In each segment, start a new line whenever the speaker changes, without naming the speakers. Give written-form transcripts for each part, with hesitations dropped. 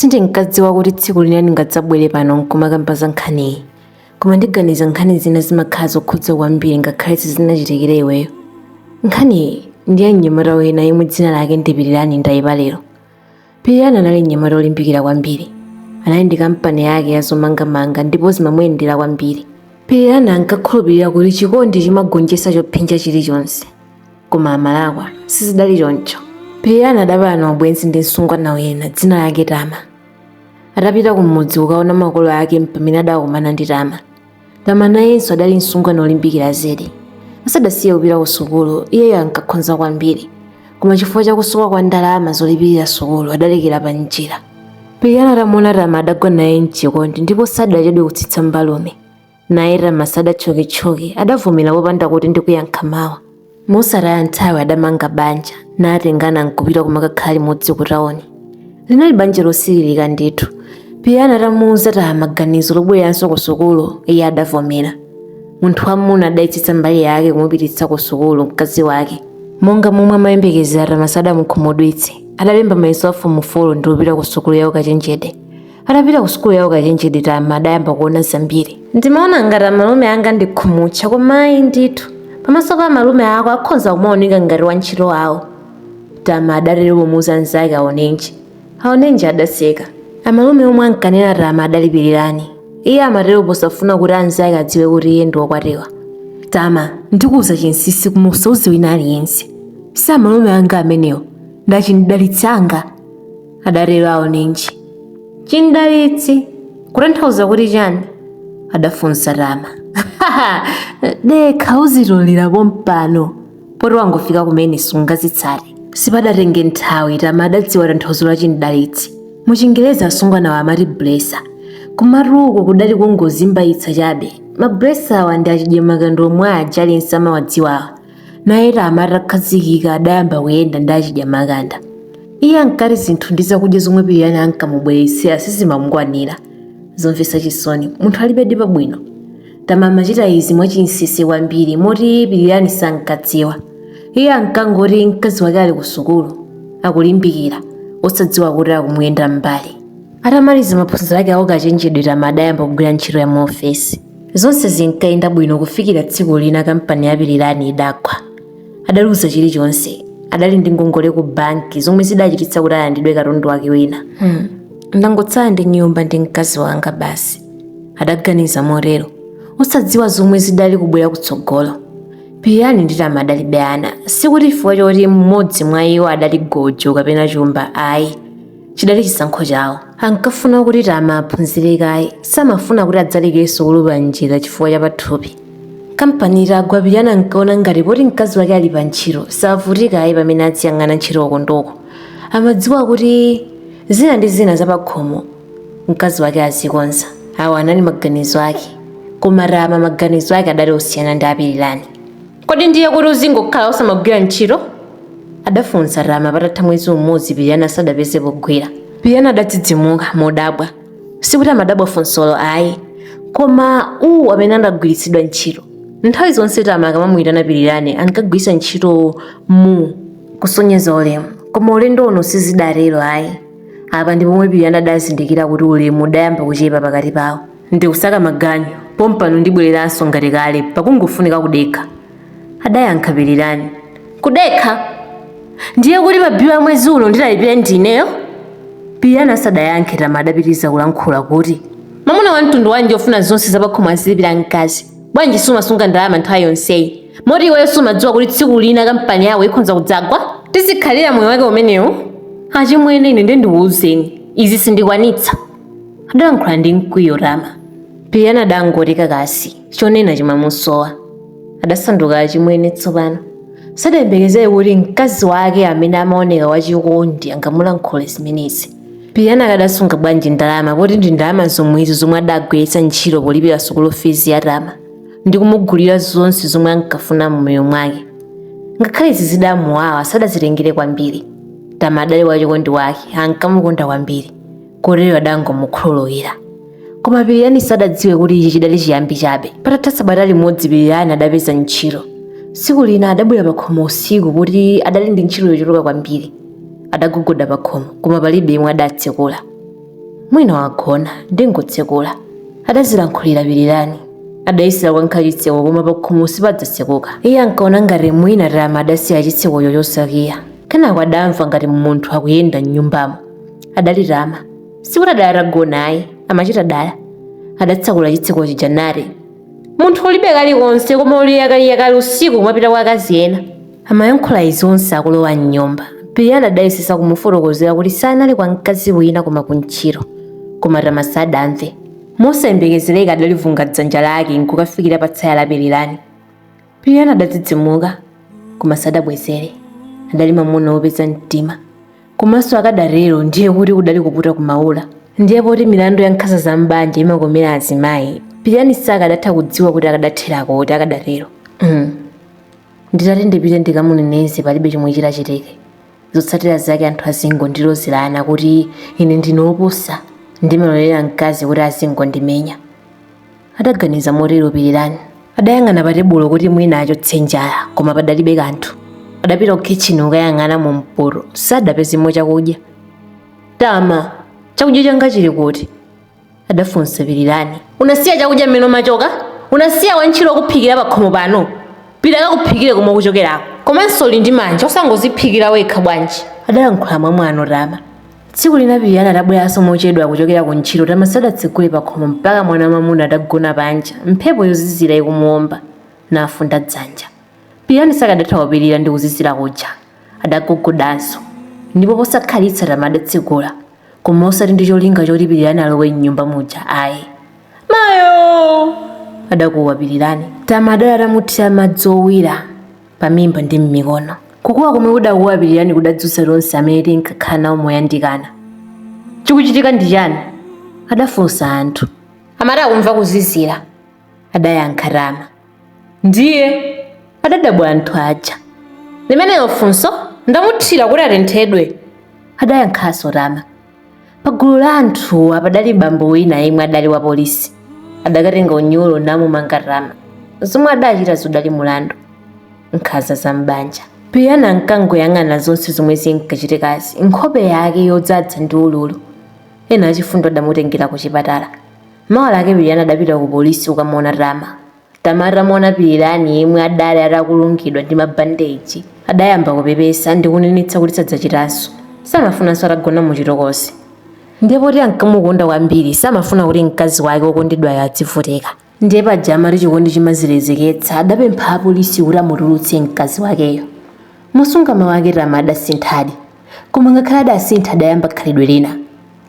Sindinkadziwa kuti tsiku lina ndingadzabwere pano nkumakamba za nkhaniyi, koma ndiganiza nkhani zina zimakhala zokhudza kwambiri ngakhale sizinachitikire iweyo. Nkhaniyi ndi ya mnyamata wina yemwe dzina lake ndi Pirirani Ndayipa lero. Pirirani anali mnyamata olimbikira kwambiri, anali ndi kampani yake ya zomangamanga ndipo zimamuyendera kwambiri. Pirirani ankakhulupirira kuti chikondi chimagonjetsa chopsinja chilichonse, koma amalakwa sizidali choncho. Pirirani adapanga ubwenzi ndi msungwana wina dzina lake Tama. Adapita kumudzi kukaona makolo ake pamene adakumana ndi Tama. Tama nayenso adali msungwana olimbikira zedi. Asadasiye kupita ku sukulu, iyeyo ankakhonza kwambiri, koma chifukwa cha kusowa kwa ndalama zolipirira sukulu adalekera pa njira. Pirirani atamuona Tama adagwa naye mchikondi ndipo sadachedwe kutsitsa mbalume. Naye Tama sadathyoketchoke adavomera popanda kuti ndikuyankha mawa. Mosataya nthawi adamanga banja natengana nkupita kumakakhala limodzi ku tawuni. Linali banja losiririka ndithu. Pirirani atamuwuza Tama ganizo lobwereranso ku sukulu, iye adavomera. Munthu wamuna adayitsitsa mbali yake kumupititsa ku sukulu mkazi wake. Monga momwe amayembekezera Tama sadamukhumudwitse, adalemba mayeso a Form 4 ndi kupita ku sukulu yawo Kachenjede. Atapita ku sukulu yawo Kachenjede Tama adayamba kuona zambiri. Ndimaona ngati amalume anga ndikhumutcha koma ayi ndithu. Pamaso pa amalume ako akhoza kumaoneka ngati wantchito wawo. Tama adatero pomuwuza anzake aonenji. Aonenji adaseka. Amalume omwe ankanena Tama adali Pirirani. Iye amatero posafuna kuti anzake adziwe kuti iye ndi wokwatiwa. Tama, ndikuwuza chinsinsi koma usawuze wina aliyense. Si amalume anga amenewo, ndi chindalitsi anga, adatero aonenji. Chindalitsi? Kutanthauza kuti chani? Adafunsa Tama. Dekha uzitolerapo mpano, poti wangofika kumene sungazitsate. Sipadatenge nthawi Tama adadziwa tanthauzo la chindalitsi. Mu Chingerezi asungwana amati blesser. Kumatuko kudali kungozimbayitsa chabe. Mablesser awa ndi achidyamaganda omwe aja ali nsamawadziwawa. Naye Tama atakhazikika adayamba kuyenda ndi achidyamaganda. Iye ankati zinthu ndi zakudya zomwe Pirirani ankamubweretsera sizimamukwanira. Zomvetsa chisoni, munthu alibe dipa bwino. Tama amachita izi mwachinsinsi kwambiri moti Pirirani sankadziwa. Iye ankangoti mkazi wake ali ku sukulu, akulimbikira, osadziwa kuti akumuyenda mbali. Atamaliza maphunziro ake awo Kachenjede Tama adayamba kugwira ntchito ya muofesi. Zonse zinkayenda bwino kufikira tsiku lina kampani ya Pirirani idagwa. Adaluza chilichonse, adali ndi ngongole ku banki zomwe zidachititsa kuti alandidwe katundu wake wina. Ndangotsala ndi nyumba ndi mkazi wanga basi, adaganiza motero, osadziwa zomwe zidali kubwera kutsogolo. Pirirani ndi Tama adalibe ana, sikuti chifukwa choti mmodzi mwa iwo adali gojo kapena chumba ayi. Chidali chisankho chawo. Ankafuna kuti Tama aphunzire kaye, samafuna kuti adzalekere sukulu pa njira chifukwa cha pathupi. Kampani itagwa Pirirani ankaona ngati poti mkazi wake ali pa ntchito savutika ayi pamene aziyang'ana ntchito ukondoko. Amadziwa kuti zina ndi zina zapakhomo mkazi wake azikonza. Awa anali maganizo ake, koma Tama maganizo ake adali osiyana ndi a Pirirani. Kodi ndiye kuti uzingokhala osamagwira ntchito? Adafunsa Tama patatha mwezi umodzi Pirirani asadapeze pogwira. Pirirani adadzidzimuka modabwa. Sikuti amadabwa funsolo ayi, koma amene andagwiritsidwa ntchito. Nthawi zonse Tama akamamuyitana Pirirani ankagwiritsa ntchito kusonyeza ulemu, koma ulendo uno sizidalero ayi. Apa ndi pomwe Pirirani adazindikira kuti ulemu udayamba kuchepa pakati pawo. Ndikusaka maganyu, pompano ndibwereranso ngati kale pakungofunika kudekha. Adayankha Pirirani. Kudekha? Ndiye kuti pa bill ya mwezi uno ndidalipira ndineyo? Pirirani asadayankhe Tama adapitiriza kulankhula kuti mwamuna wa mtundu wanji ofuna zonse zapakhomo azilipira mkazi. Bwanji sumasunga ndalama nthawi yonseyi, moti iweyo sumadziwa kuti tsiku lina kampani yawo ikhonza kudzagwa? Tizikhalira moyo wake umenewo? Achimwene ine ndiwuzeni, izi sindikwanitsa. Adalankhula ndi mkwiyo Tama. Pirirani adangoti kakasi, chonena chimamusowa. Adasanduka achimwene tsopano. Sadayembekezere kuti mkazi wake amene amaoneka wachikondi angamulankhule zimenezi. Pirirani akadasunga bwanji ndalama poti ndi ndalama zomwezo zomwe adagwiritsa ntchito polipira sukulu fees ya Tama ndi kumugulira zonse zomwe ankafuna mmoyo mwake. Ngakhale izi zidamuwawa sadazitengere kwambiri. Tama adali wachikondi wake, ankamukonda kwambiri, kotero adangomukhululukira. Koma Pirirani sadadziwe kuti ichi chidali chiyambi chabe. Patatha sabata limodzi Pirirani adapeza ntchito. Tsiku lina adabwera pakhomo usiku kuti adali ndi ntchito yochuluka kwambiri. Adagogoda pakhomo, koma palibe yemwe adatsekula. mwina wagona ndingotsekula. Adazilankhulira Pirirani. Adayisira kwa nkhachitseko koma pakhomo sipadzasekuka. Iye ankaona ngati mwina Rama adasiya chitseko chosakiya. Kenako adamva ngati munthu akuyenda m'nyumbamo. Adali Rama. Sikuti adali atagona ayi, amachita dala. Adatsekula chitseko chija nati, munthu ulibe kalikonse koma uliyakali usiku kumapita kwa akazi ena. Amayankhula izi onse akulowa m'nyumba. Pirirani adayesesa kumufotokozera kuti sanali kwa mkazi wina koma kuntchito. Koma Rama sadamve. Mosayembekezereka adalivunga dzanja lake nkukafikira pa tsaya la Pirirani. Pirirani adadzidzimuka koma sadabwezere. Adali mwamuna wopeza mtima. Komanso akadarero ndiye kuti kudali kuputa kumaula. Ndiye poti milandu ya nkhanza za mbanja imakomera azimayi. Pirirani sakadatha kudziwa kuti akadatherako kuti akadarero. Nditati ndipite ndikamuneneze palibe chomwe chitachitike. Zotsatira zake anthu azingondilozerana kuti ine ndinopusa ndimalolera mkazi kuti azingondimenya. Adaganiza motero Pirirani. Adayang'ana pa tebulo kuti mwina achotse njala koma padalibe kanthu. Adapita ku kitchen kukayang'ana mu mpoto sadapezemo chakudya. Tama, chakudya changa chili kuti? Adafunsa Pirirani. Unasiya chakudya mmene machoka? Unasiya wantchito kuphikira pakhomo pano? Pita kakuphikire komwe kuchokerako. Komanso uli ndi manja usangoziphikira wekha bwanji. Adalankhula mwamwano Rama. Tsiku lina Pirirani adabweranso mochedwa kuchokera ku ntchito Rama sadatsekule pakhomo mpaka mwana wamwamuna adagona panja mphepo yozizira ikumuwomba nafunda dzanja. Pirirani sakadatha kupirira ndi kuzizira kuja. Adagogodanso. Ndipo posakhalitsa Rama adatsekula. Koma osati ndi cholinga choti Pirirani alowe m'nyumba muja ayi. Mayo! Adakuwa Pirirani. Tama adali atamuthira madzi owira pamimba ndi m'mikono. Kukuwa komwe kudakuwa Pirirani kudadzutsa lonse amene tinkakhala nawo moyandikana. Chikuchitika ndi chani? Adafunsa anthu. Amati akumva kuzizira. Adayankha Rama. Ndiye adadabwa anthu aja. Limeneyo funso ndamuthira kuti atenthedwe. Adayankhanso Rama. Pagulu la anthu apadali bambo wina yemwe adali wa polisi. Adakatenga unyolo namumanga Rama. Zomwe adachita zidali mulandu. Nkhanza za mbanja. Pirirani ankangoyang'ana zonse zomwe zinkachitikazi. Nkhope yake yodzadza ndi ululu. Ena achifundo adamutengera ku chipatala. Mawa lake Pirirani adapita ku polisi kukamuona Rama. Tama atamuona Pirirani yemwe adali atakulungidwa ndi mabandeji. Adayamba kupepesa ndi kunenetsa kuti sadzachitanso. Samafunanso atagona muchitokosi. Ndiye poti ankamukonda kwambiri samafuna kuti mkazi wake wokondedwayo adzivutika. Ndiye paja amati chikondi chimazilezeketsa adapempha apolisi kuti amutulutse mkazi wakeyo. Mosunga mawu ake Rama adasinthadi. Koma ngakhale adasintha adayamba khalidwe lina.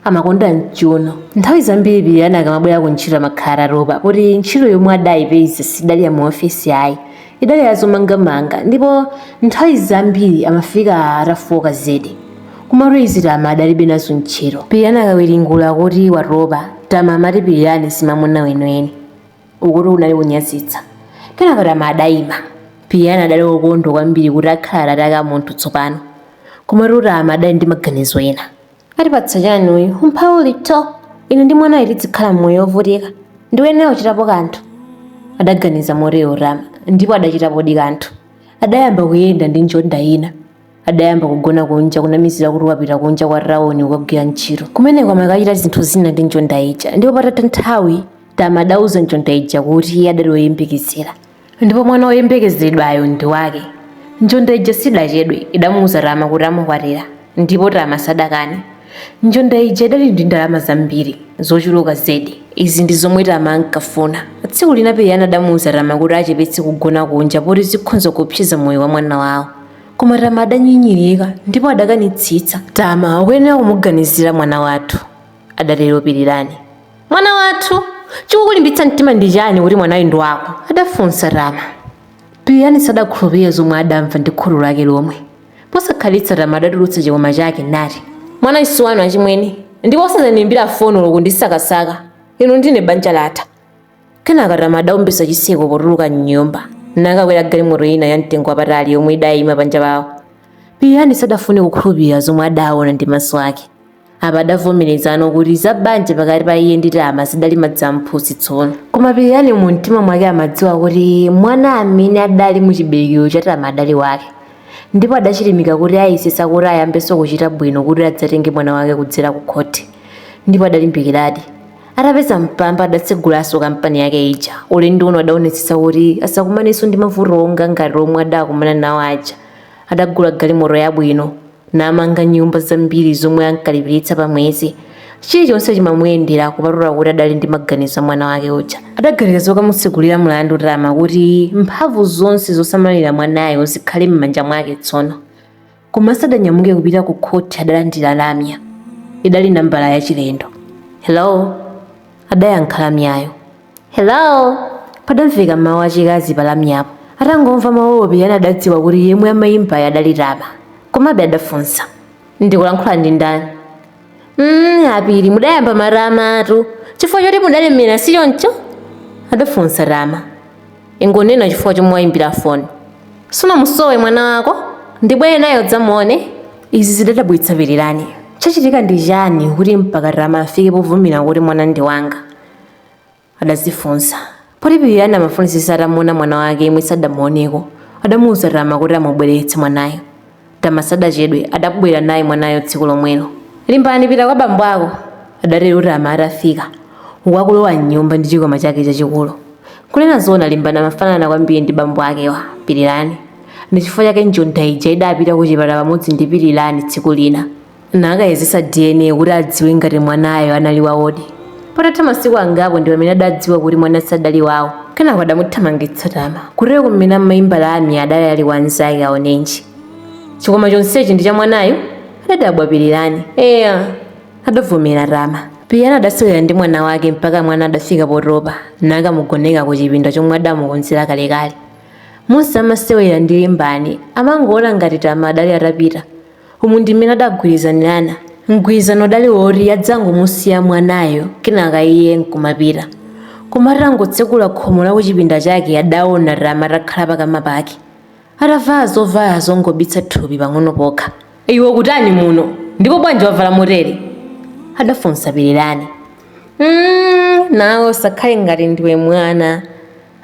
Amakonda mchiuno. Nthawi zambiri Pirirani akamabwera ku ntchito amakhala roba poti ntchito yomwe adayipeza sidali ya mu ofisi ayi. Idali yazomangamanga ndipo nthawi zambiri amafika atafoka zedi. Kumalo izi Rama adalibe nazo ntchito. Pirirani akawiringula kuti waroba Tama amati Pirirani simamuna weniweni. Ukuti unali kunyazitsa. Kenako Rama adayima. Pirirani adali wokondwa kwambiri kuti akhala ataka munthu tsopano. Komatu Rama adali ndi maganizo ena. Atipatsa chani uyu umphawi to ine ndi mwana iti tsikhala mmoyo wovutika ndiwene uchitapo kanthu. Adaganiza motero Rama ndipo adachitapo kanthu. Adayamba kuyenda ndi njonda ina. Adayamba kugona kunja kunamizira kuti wapita kunja kwa raoni kukagwira ntchito. Kumeneko amakachita zinthu zina ndi njonda ija. Ndipo patatha nthawi Tama adauza njonda ija kuti iye adali woyembekezera. Ndipo mwana woyembekezeredwayo ndi wake. Njonda ija sidachedwe idamuuza Rama kuti amukwatira. Ndipo Tama sadakane. Njonda ija idali ndi ndalama zambiri zochuluka zedi. Izi ndi zomwe Tama ankafuna. Tsiku lina Pirirani adamuuza Rama kuti achepetse kugona kunja poti zikhonza kupseza moyo wa mwana wawo. Koma Rama adanyinyirika ndipo adakanitsitsa. Tama ukuyenera kumuganizira mwana wathu. Adatero Pirirani. Mwana wathu? Chikukulimbitsa mtima ndi chani kuti mwanayo ndi wako? Adafunsa Rama. Pirirani sadakhulupirira zomwe adamva ndi kholo lake lomwe. Posakhalitsa Rama adatulutsa chikwama chake nati. Mwana isu wanu achimwene. Ndipo osadzandiimbira fono lokundisakasaka. Inu ndine banja latha. Kenaka Rama adaumbisa chiseko potuluka m'nyumba. Nakakwera galimoto ina ya mtengo wapatali yomwe idayima panja pawo. Pirirani sadafune kukhulupirira zomwe adaona ndi maso ake. Apa adavomerezana kuti za banja pakati pa iye ndi Tama zidali madzamphuzi tsono. Koma Pirirani mu mtima mwake amadziwa kuti mwana amene adali mu chiberekero cha Tama adali wake. Ndipo adachilimika kuti ayesesa kuti ayambenso kuchita bwino kuti adzatenge mwana wake kudzera ku khoti. ndipo adalimbikiradi. Atapeza mpamba adatsegulaso kampani yake ija. Ulendo uno adaonetsetsa kuti asakumaneso ndi mavuto onga ngati omwe adakumana nawo aja. Adagula galimoto yabwino namanga nyumba zambiri zomwe ankalipiritsa pa mwezi. Chilichonse chimamuyendera kupatula kuti adali ndi maganizo mwana wake uja. Adaganiza zokamutsekulira mlandu Rama kuti mphamvu zonse zosamalira mwanayo zikhale m'manja mwake tsono. Koma sadanyamuke kupita ku khoti adalandira Lamya. Idali nambala ya chilendo. Hello? Adayankha Lamyayo. Hello? Padamveka mawu achikazi pa Lamyapo. Atangomva mawuwo Piliyani adadziwa kuti yemwe amayimbayo adali Rama. Komabe adafunsa. Ndikulankhula ndi ndani? Apiri mudayamba maramatu. Chifukwa choti mudalemera si choncho? Adafunsa Rama. Ingonena chifukwa chomwe wayimbira foni. Sunamusowe mwana wako? Ndibwere nayo dzamuone. Izi zidadabwitsa Piliyani. Chachitika ndi chani kuti mpaka Rama afike povumira kuti mwana ndi wanga? Adazifunsa. Poti Piliyani amafunisisa atamuona mwana wake yemwe sadamuoneko. Adamuwuza Rama kuti amubweretse mwanayo. Rama sadachedwe adabwera naye mwanayo tsiku lomwelo. Limbani pita kwa bambo ako. Adatero Rama atafika. Wakulowa m'nyumba ndi chikoma chake chachikulu. Kunena zona Limbani amafanana kwambiri ndi bambo akewa Piliyani. Ndi chifukwa chake njonda ija idapita ku chipatala pamodzi ndi Piliyani tsiku lina. Nakayezesa DNA kuti adziwe ngati mwanayo anali waodi. Patatha masiku angapo ndi pamene adadziwa kuti mwana sadali wawo. Kenako adamuthamangitsa Rama kutero kumene amayimba Lamya adali ali wanzake aonenji. Chikoma chonsechi ndi cha mwanayo? Adadabwa Piliyani. Adavomera Rama. Piliyani adasewera ndi mwana wake mpaka mwana adafika potopa nakamugoneka ku chipinda chomwe adamukonzera kalekale. Monse amasewera ndi Limbani amangoona ngati Rama adali atapita. Umu ndi mmene adagwirizanirana. Mgwirizano udali woti adzangomusiya mwanayo kenaka iye nkumapita. Koma atangotsekula khomo la kuchipinda chake adaona Rama atakhala pakama pake. Atavala zovala zongobitsa thupi pang'ono pokha. Iwe kutani muno? Ndipo bwanji wavala motere? Adafunsa Piliyani. Nawe usakhale ngati ndiwe mwana.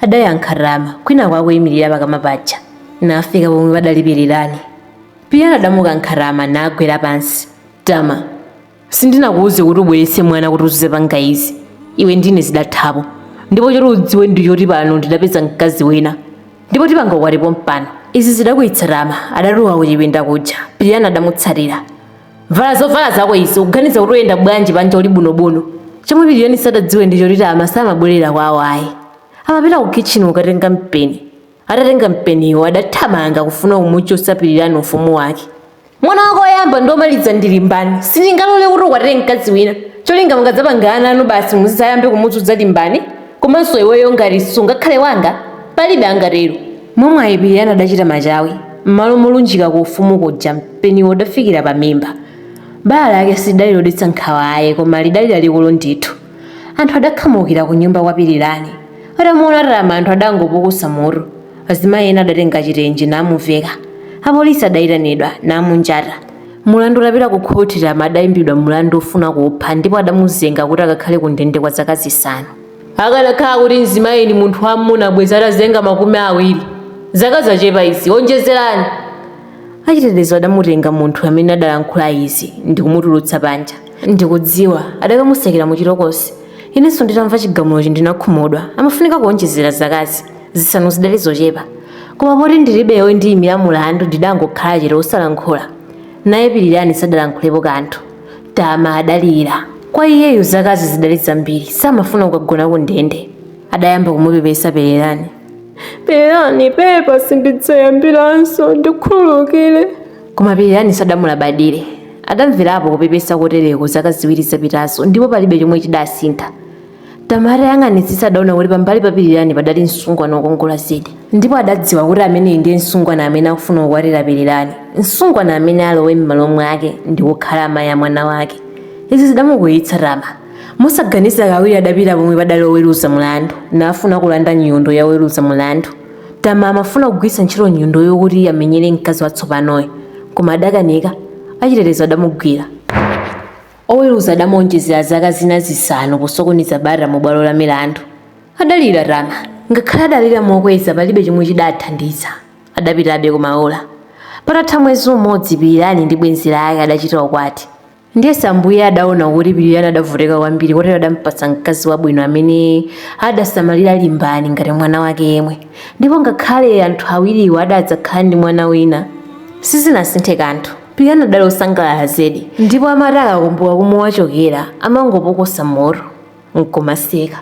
Adayankha Rama kwina kwakuyimirira pakama paja. Nafika pomwe padali Piliyani. Piliyani adamukankha Rama nagwera pansi. Tama, sindinakuwuze kuti ubweretse mwana kuti uzuze panga izi. Iwe ndine zidathapo. Ndipo choti udziwe ndi choti pano ndidapeza mkazi wina. Ndipo tipanga ukwatipo mpano. Izi zidakwitsa Rama adalowa kuchipinda kuja. Piliyani adamutsatira. Vala zovala zako izi kuganiza kuti uyenda bwanji panja uli bunobuno. Chomwe Piliyani sadadziwe ndi choti Rama samabwerera kwawo ayi. Amapita ku kitchen ukatenga mpeni. Atatenga mpeniwo adathamanga kufuna kumuchotsa Piliyani ufumu wake. Mwana wako oyamba ndi omaliza ndi Limbani. Sindingalole kuti ukwatire mkazi wina. Cholinga mungadzapangana anu basi muzayambe kumutsutsa Limbani. Komanso iweyo ngati sungakhale wanga palibe angatero. Momwe Piliyani adachita machawi. M'malo molunjika ku ufumu kuja mpeniwo udafikira pa mimba. Bala lake sidali lodetsa nkhawa ayi koma lidali lalikulu ndithu. Anthu adakhamukira ku nyumba kwa Piliyani. Atamuona Rama anthu adangopukusa mutu. Azimayi ena adatenga chitenje namuveka. Apolisi adayitanidwa namunjata. Mulandu udapita ku khoti Rama adayimbidwa mulandu ofuna kupha ndipo adamuzenga kuti akakhale ku ndende kwa zaka zisanu. Akanakhala kuti mzimayi ndi munthu wamuna bweza atazenga makumi awiri. Zaka zachepa izi onjezerani. Achitetezo adamutenga munthu amene adalankhula izi ndi kumutulutsa panja. Ndikudziwa adakamusekera mu chilokosi. Inenso nditamva chigamulochi ndinakhumudwa. Amafunika kuonjezera zakazi zisanu zidali zochepa. Koma poti ndilibeyo ndiyimira mulandu ndidangokhala chete osalankhula. Naye Piliyani sadalankhulepo kanthu. Tama adalira. Kwa iyeyo zakazi zidali zambiri samafuna kukagona ku ndende. Adayamba kumupepesa Piliyani. Piliyani pepa sindidzayambiranso ndikhululukire. Koma Piliyani sadamulabadire. Adamverapo kupepesa kotereko zaka ziwiri zapitazo ndipo palibe chomwe chidasintha. Tama atayang'anitsitsa adaona kuti pambali pa Piliyani padali msungwana wokongola zedi. Ndipo adadziwa kuti amene ndiye msungwana amene akufuna kukwatira Piliyani. Msungwana amene alowe m'malo mwake ndi kukhala amayi a mwana wake. Izi zidamukwiyitsa Rama. Mosaganiza kawiri adapita pomwe padali oweruza mulandu nafuna kulanda nyundo ya oweruza mulandu. Tama amafuna kugwiritsa ntchito nyundoyo kuti amenyere mkazi watsopanoyo. Koma adakanika. Achitetezo adamugwira. Oweruza adamuonjezera zaka zina zisanu kusokoneza bata mu bwalo la milandu. Adalira Rama. Ngakhale adalira mokweza palibe chomwe chidathandiza. Adapitabe kumaola. Patatha mwezi umodzi Piliyani ndi bwenzi lake adachita ukwati. Ndiye Sambuye adaona kuti Piliyani adavuteka kwambiri kotero adampatsa mkazi wabwino amene adasamalira Limbani ngati mwana wake yemwe, ndipo ngakhale anthu awiriwo adadzakhala ndi mwana wina sizinasinthe kanthu. Piliyani adali osangalala zedi, ndipo amati akakumbuka komwe wachokera amangopokosa moto nkumaseka.